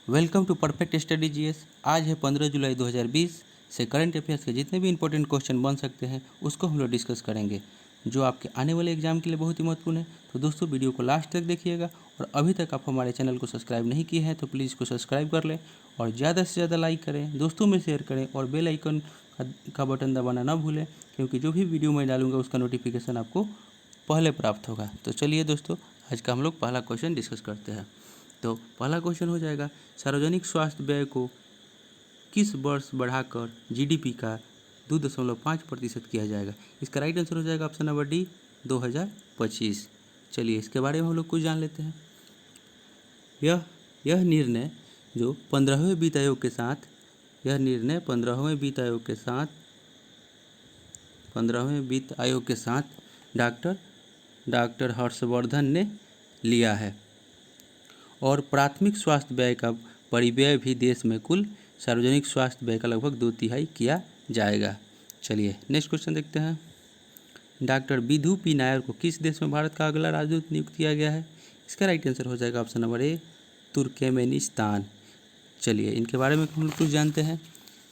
Welcome to perfect study GS. आज है 15 जुलाई 2020 से करंट अफेयर्स के जितने भी इंपॉर्टेंट क्वेश्चन बन सकते हैं उसको हम लोग डिस्कस करेंगे, जो आपके आने वाले एग्जाम के लिए बहुत ही महत्वपूर्ण है। तो दोस्तों वीडियो को लास्ट तक देखिएगा, और अभी तक आप हमारे चैनल को सब्सक्राइब नहीं किए हैं तो प्लीज़ इसको सब्सक्राइब कर लें और ज़्यादा से ज़्यादा लाइक करें, दोस्तों में शेयर करें और बेल आइकन का बटन दबाना ना भूलें, क्योंकि जो भी वीडियो मैं डालूंगा उसका नोटिफिकेशन आपको पहले प्राप्त होगा। तो चलिए दोस्तों, आज का हम लोग पहला क्वेश्चन डिस्कस करते हैं। तो पहला क्वेश्चन हो जाएगा, सार्वजनिक स्वास्थ्य व्यय को किस वर्ष बढ़ाकर जीडीपी का 2.5% किया जाएगा। इसका राइट आंसर हो जाएगा ऑप्शन नंबर डी, 2025। चलिए इसके बारे में हम लोग कुछ जान लेते हैं। यह निर्णय जो 15वें वित्त आयोग के साथ यह निर्णय 15वें वित्त आयोग के साथ डॉक्टर हर्षवर्धन ने लिया है। और प्राथमिक स्वास्थ्य व्यय का परिव्यय भी देश में कुल सार्वजनिक स्वास्थ्य व्यय का लगभग 2/3 किया जाएगा। चलिए नेक्स्ट क्वेश्चन देखते हैं। डॉक्टर विधु पी नायर को किस देश में भारत का अगला राजदूत नियुक्त किया गया है। इसका राइट आंसर हो जाएगा ऑप्शन नंबर ए, तुर्कमेनिस्तान। चलिए इनके बारे में हम लोग कुछ जानते हैं।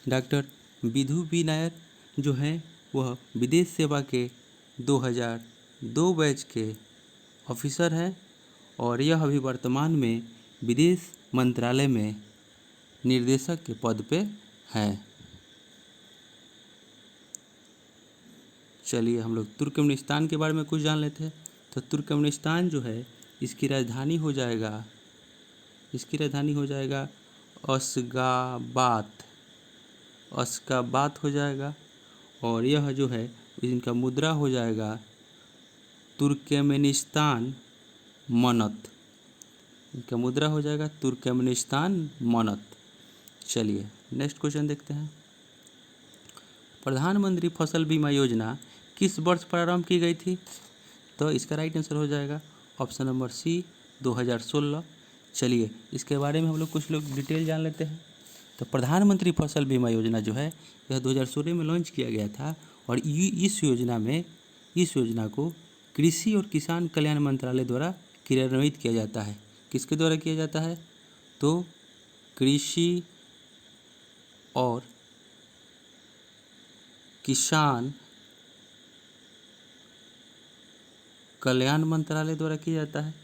डॉक्टर विधु पी नायर जो हैं वह विदेश सेवा के 2002 बैच के ऑफिसर हैं, और यह अभी वर्तमान में विदेश मंत्रालय में निर्देशक के पद पे हैं। चलिए हम लोग तुर्कमेनिस्तान के बारे में कुछ जान लेते हैं। तो तुर्कमेनिस्तान जो है इसकी राजधानी हो जाएगा अशगाबाद हो जाएगा, और यह जो है इनका मुद्रा हो जाएगा तुर्कमेनिस्तान मनत। इनका मुद्रा हो जाएगा तुर्कमेनिस्तान मनत। चलिए नेक्स्ट क्वेश्चन देखते हैं। प्रधानमंत्री फसल बीमा योजना किस वर्ष प्रारंभ की गई थी। तो इसका राइट आंसर हो जाएगा ऑप्शन नंबर सी, 2016। चलिए इसके बारे में हम लोग कुछ डिटेल जान लेते हैं। तो प्रधानमंत्री फसल बीमा योजना जो है यह 2016 में लॉन्च किया गया था, और इस योजना को कृषि और किसान कल्याण मंत्रालय द्वारा क्रियान्वित किया जाता है। किसके द्वारा किया जाता है। तो कृषि और किसान कल्याण मंत्रालय द्वारा किया जाता है,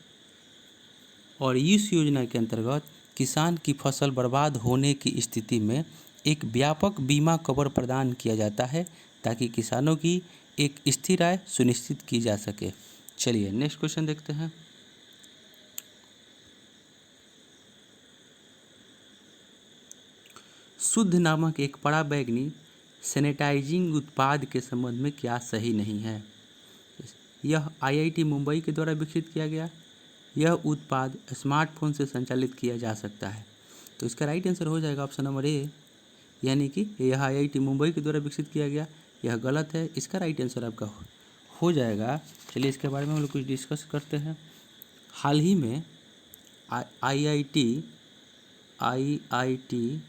और इस योजना के अंतर्गत किसान की फसल बर्बाद होने की स्थिति में एक व्यापक बीमा कवर प्रदान किया जाता है, ताकि किसानों की एक स्थिर आय सुनिश्चित की जा सके। चलिए नेक्स्ट क्वेश्चन देखते हैं। शुद्ध नामक एक पराबैंगनी सैनिटाइजिंग उत्पाद के संबंध में क्या सही नहीं है। यह आईआईटी मुंबई के द्वारा विकसित किया गया। यह उत्पाद स्मार्टफोन से संचालित किया जा सकता है। तो इसका राइट आंसर हो जाएगा ऑप्शन नंबर ए, यानी कि यह आईआईटी मुंबई के द्वारा विकसित किया गया। यह गलत है, इसका राइट आंसर आपका हो जाएगा। चलिए इसके बारे में हम लोग कुछ डिस्कस करते हैं। हाल ही में आईआईटी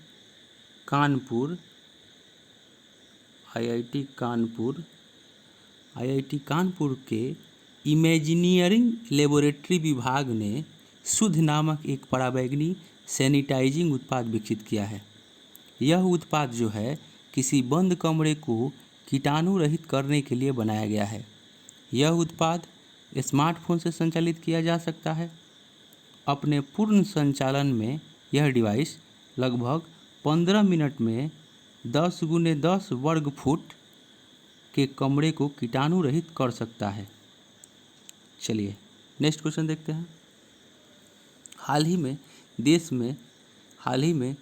कानपुर के इमेजिनियरिंग लेबोरेटरी विभाग ने शुद्ध नामक एक पराबैंगनी सैनिटाइजिंग उत्पाद विकसित किया है। यह उत्पाद जो है किसी बंद कमरे को कीटाणु रहित करने के लिए बनाया गया है। यह उत्पाद स्मार्टफोन से संचालित किया जा सकता है। अपने पूर्ण संचालन में यह डिवाइस लगभग 15 मिनट में 10 × 10 वर्ग फुट के कमरे को कीटाणु रहित कर सकता है। चलिए नेक्स्ट क्वेश्चन देखते हैं। हाल ही में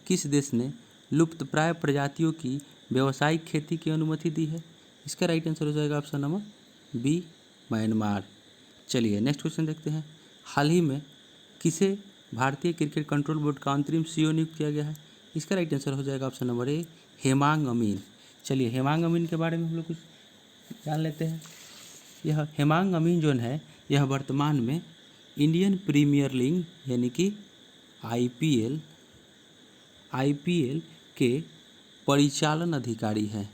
किस देश ने लुप्तप्राय प्रजातियों की व्यावसायिक खेती की अनुमति दी है। इसका राइट आंसर हो जाएगा ऑप्शन नंबर बी, म्यांमार। चलिए नेक्स्ट क्वेश्चन देखते हैं। हाल ही में किसे भारतीय क्रिकेट कंट्रोल बोर्ड का अंतरिम सीईओ नियुक्त किया गया है। इसका राइट आंसर हो जाएगा ऑप्शन नंबर ए, हेमांग अमीन। चलिए हेमांग अमीन के बारे में हम लोग कुछ जान लेते हैं। यह हेमांग अमीन जो है यह वर्तमान में इंडियन प्रीमियर लीग यानी कि आईपीएल के परिचालन अधिकारी हैं।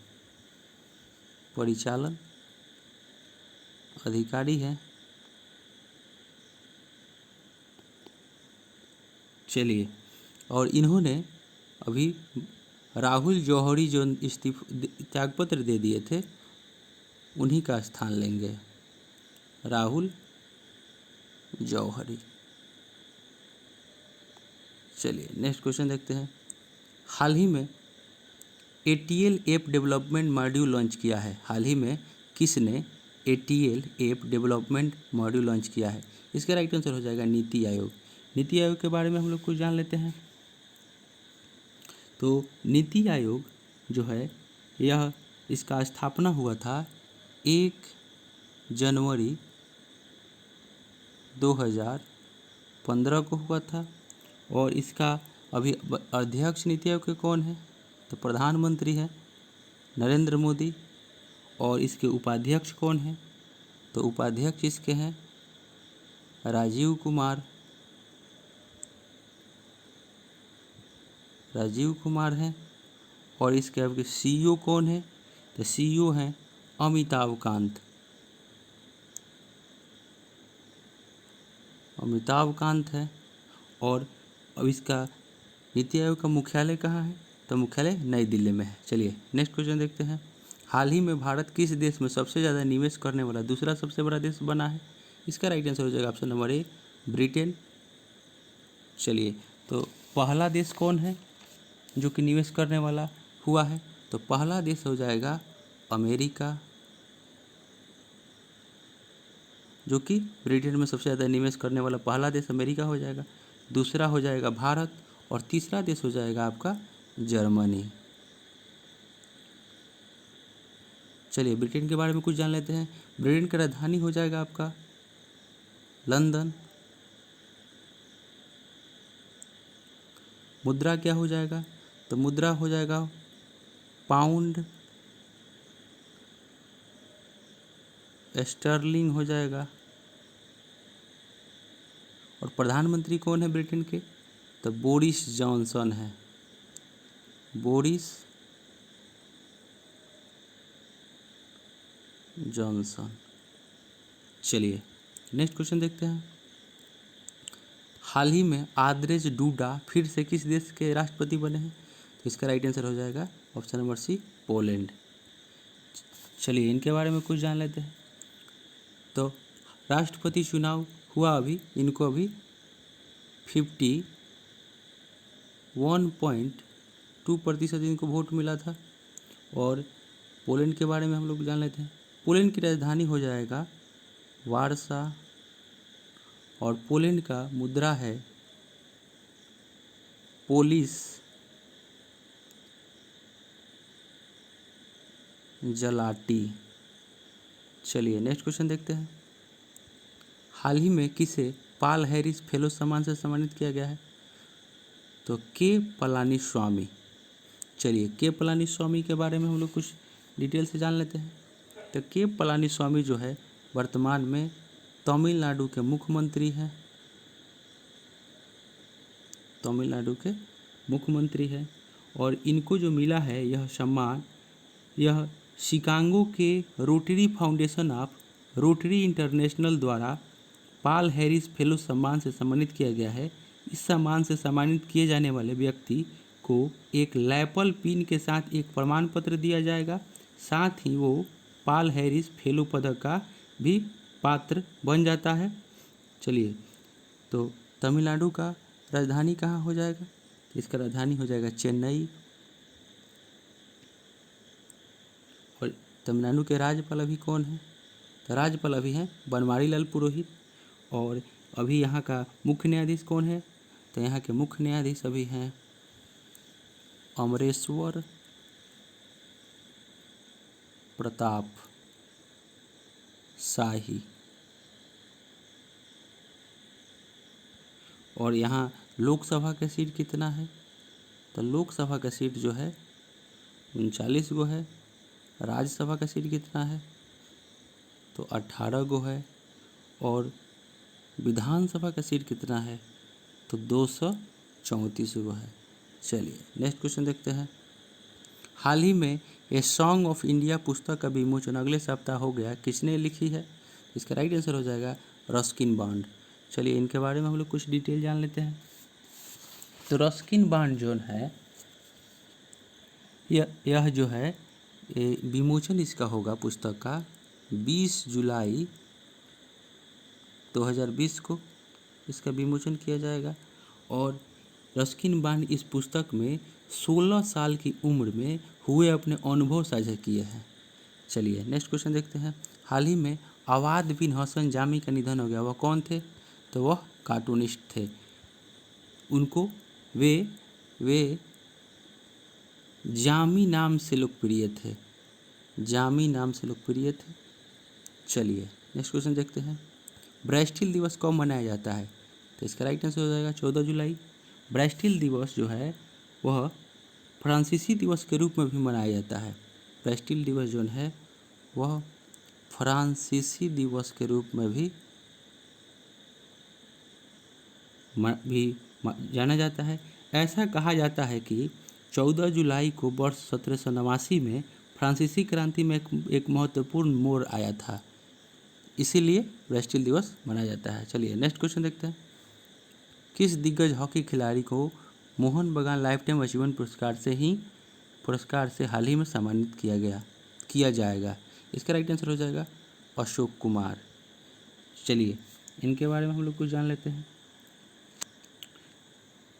चलिए और इन्होंने अभी राहुल जौहरी जो त्यागपत्र दे दिए थे उन्हीं का स्थान लेंगे, राहुल जौहरी। चलिए नेक्स्ट क्वेश्चन देखते हैं। हाल ही में ATL app development module launch किया है। हाल ही में किसने ATL app development module launch किया है? इसका राइट आंसर हो जाएगा नीति आयोग। नीति आयोग के बारे में हम लोग कुछ जान लेते हैं। तो नीति आयोग जो है यह इसका स्थापना हुआ था 1 जनवरी 2015 को हुआ था। और इसका अभी अध्यक्ष नीति आयोग के कौन है? तो प्रधानमंत्री है नरेंद्र मोदी। और इसके उपाध्यक्ष कौन है? तो उपाध्यक्ष इसके हैं राजीव कुमार हैं। और इसके अब CEO कौन है? तो CEO हैं अमिताभ कांत है। और अब इसका नीति आयोग का मुख्यालय कहाँ है? तो मुख्यालय नई दिल्ली में है। चलिए नेक्स्ट क्वेश्चन देखते हैं। हाल ही में भारत किस देश में सबसे ज़्यादा निवेश करने वाला दूसरा सबसे बड़ा देश बना है? इसका राइट आंसर हो जाएगा ऑप्शन नंबर A, ब्रिटेन। चलिए तो पहला देश कौन है जो कि निवेश करने वाला हुआ है? तो पहला देश हो जाएगा अमेरिका, जो कि ब्रिटेन में सबसे ज़्यादा निवेश करने वाला पहला देश अमेरिका हो जाएगा। दूसरा हो जाएगा भारत और तीसरा देश हो जाएगा आपका जर्मनी। चलिए ब्रिटेन के बारे में कुछ जान लेते हैं। ब्रिटेन की राजधानी हो जाएगा आपका लंदन। मुद्रा क्या हो जाएगा? तो मुद्रा हो जाएगा पाउंड स्टर्लिंग हो जाएगा। और प्रधानमंत्री कौन है ब्रिटेन के? तो बोरिस जॉनसन है, बोरिस जॉनसन। चलिए नेक्स्ट क्वेश्चन देखते हैं। हाल ही में आंद्रेज डूडा फिर से किस देश के राष्ट्रपति बने हैं? तो इसका राइट आंसर हो जाएगा ऑप्शन नंबर C, पोलैंड। चलिए इनके बारे में कुछ जान लेते हैं। तो राष्ट्रपति चुनाव हुआ अभी, इनको अभी 51.2% इनको वोट मिला था। और पोलैंड के बारे में हम लोग जान लेते हैं। पोलैंड की राजधानी हो जाएगा वारसा। और पोलैंड का मुद्रा है पोलिश जलाटी। चलिए नेक्स्ट क्वेश्चन देखते हैं। हाल ही में किसे पॉल हैरिस फेलो सम्मान से सम्मानित किया गया है? तो के पलानीस्वामी। चलिए के पलानीस्वामी के बारे में हम लोग कुछ डिटेल से जान लेते हैं। तो के पलानीस्वामी जो है वर्तमान में तमिलनाडु के मुख्यमंत्री हैं, तमिलनाडु के मुख्यमंत्री हैं। और इनको जो मिला है यह सम्मान, यह शिकागो के rotary foundation of rotary international द्वारा पॉल हैरिस फेलो सम्मान से सम्मानित किया गया है। इस सम्मान से सम्मानित किए जाने वाले व्यक्ति को एक लैपल पिन के साथ एक प्रमाण पत्र दिया जाएगा। साथ ही वो पॉल हैरिस फेलो पदक का भी पात्र बन जाता है। चलिए तो तमिलनाडु का राजधानी कहाँ हो जाएगा? इसका राजधानी हो जाएगा चेन्नई। और तमिलनाडु के राज्यपाल अभी कौन है? तो राज्यपाल अभी हैं बनवारीलाल पुरोहित। और अभी यहाँ का मुख्य न्यायाधीश कौन है? तो यहाँ के मुख्य न्यायाधीश अभी हैं अमरेश्वर प्रताप शाही। और यहाँ लोकसभा का सीट कितना है? तो लोकसभा का सीट जो है 39 गो है। राज्यसभा का सीट कितना है? तो 18 गो है। और विधानसभा का सीट कितना है? तो 234 गो है। चलिए नेक्स्ट क्वेश्चन देखते हैं। हाल ही में ए सॉन्ग ऑफ इंडिया पुस्तक का विमोचन अगले सप्ताह हो गया, किसने लिखी है? इसका राइट आंसर हो जाएगा रस्किन बॉन्ड। चलिए इनके बारे में हम लोग कुछ डिटेल जान लेते हैं। तो रस्किन बांड जो है यह जो है विमोचन इसका होगा पुस्तक का 20 जुलाई 2020 को इसका विमोचन किया जाएगा। और रस्किन बांड इस पुस्तक में 16 साल की उम्र में हुए अपने अनुभव साझा किए हैं। चलिए नेक्स्ट क्वेश्चन देखते हैं। हाल ही में अवाद बिन हसन जामी का निधन हो गया। वह कौन थे? तो वह कार्टूनिस्ट थे। उनको वे जामी नाम से लोकप्रिय थे। जामी नाम से लोकप्रिय थे। चलिए नेक्स्ट क्वेश्चन देखते हैं। ब्रेस्टिल दिवस कब मनाया जाता है? तो इसका राइट आंसर हो जाएगा 14 जुलाई। ब्रेस्टिल दिवस जो है वह फ्रांसीसी दिवस के रूप में भी मनाया जाता है। ब्रेस्टिल दिवस जो है वह फ्रांसीसी दिवस के रूप में भी जाना जाता है। ऐसा कहा जाता है कि 14 जुलाई को वर्ष 1789 में फ्रांसीसी क्रांति में एक महत्वपूर्ण मोड़ आया था, इसीलिए ब्रेस्टिल दिवस मनाया जाता है। चलिए नेक्स्ट क्वेश्चन देखते हैं। किस दिग्गज हॉकी खिलाड़ी को मोहन बगान लाइफ टाइम अचीवमेंट पुरस्कार से हाल ही में सम्मानित किया जाएगा? इसका राइट आंसर हो जाएगा अशोक कुमार। चलिए इनके बारे में हम लोग कुछ जान लेते हैं।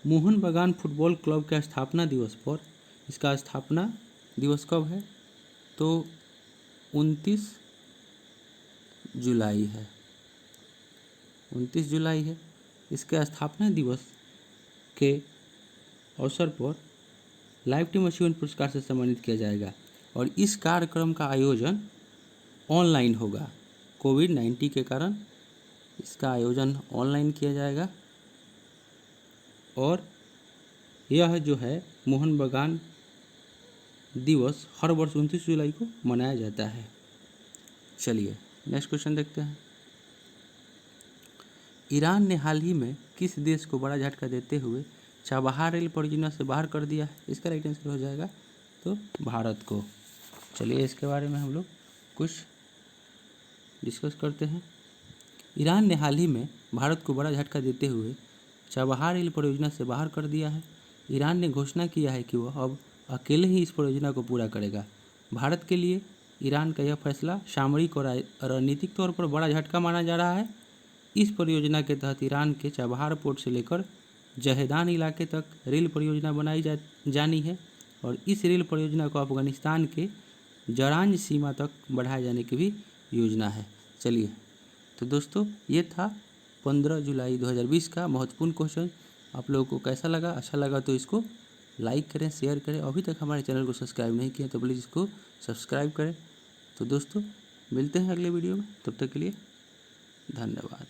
मोहन बगान फुटबॉल क्लब के स्थापना दिवस पर, इसका स्थापना दिवस कब है? तो 29 जुलाई है। 29 जुलाई है। इसके स्थापना दिवस के अवसर पर लाइफ टाइम अचीवमेंट पुरस्कार से सम्मानित किया जाएगा। और इस कार्यक्रम का आयोजन ऑनलाइन होगा। कोविड-19 के कारण इसका आयोजन ऑनलाइन किया जाएगा। और यह जो है मोहन बगान दिवस हर वर्ष 29 जुलाई को मनाया जाता है। चलिए नेक्स्ट क्वेश्चन देखते हैं। ईरान ने हाल ही में किस देश को बड़ा झटका देते हुए चाबहार रेल परियोजना से बाहर कर दिया है? इसका राइट आंसर हो जाएगा तो भारत को। चलिए इसके बारे में हम लोग कुछ डिस्कस करते हैं। ईरान ने हाल ही में भारत को बड़ा झटका देते हुए चाबहार रेल परियोजना से बाहर कर दिया है। ईरान ने घोषणा किया है कि वह अब अकेले ही इस परियोजना को पूरा करेगा। भारत के लिए ईरान का यह फैसला सामरिक और रणनीतिक तौर पर बड़ा झटका माना जा रहा है। इस परियोजना के तहत ईरान के चाबहार पोर्ट से लेकर जहेदान इलाके तक रेल परियोजना बनाई जानी है और इस रेल परियोजना को अफगानिस्तान के जरांज सीमा तक बढ़ाए जाने की भी योजना है। चलिए तो दोस्तों ये था 15 जुलाई 2020 का महत्वपूर्ण क्वेश्चन। आप लोगों को कैसा लगा? अच्छा लगा तो इसको लाइक करें, शेयर करें। अभी तक हमारे चैनल को सब्सक्राइब नहीं किया तो प्लीज़ इसको सब्सक्राइब करें। तो दोस्तों मिलते हैं अगले वीडियो में, तब तक के लिए धन्यवाद।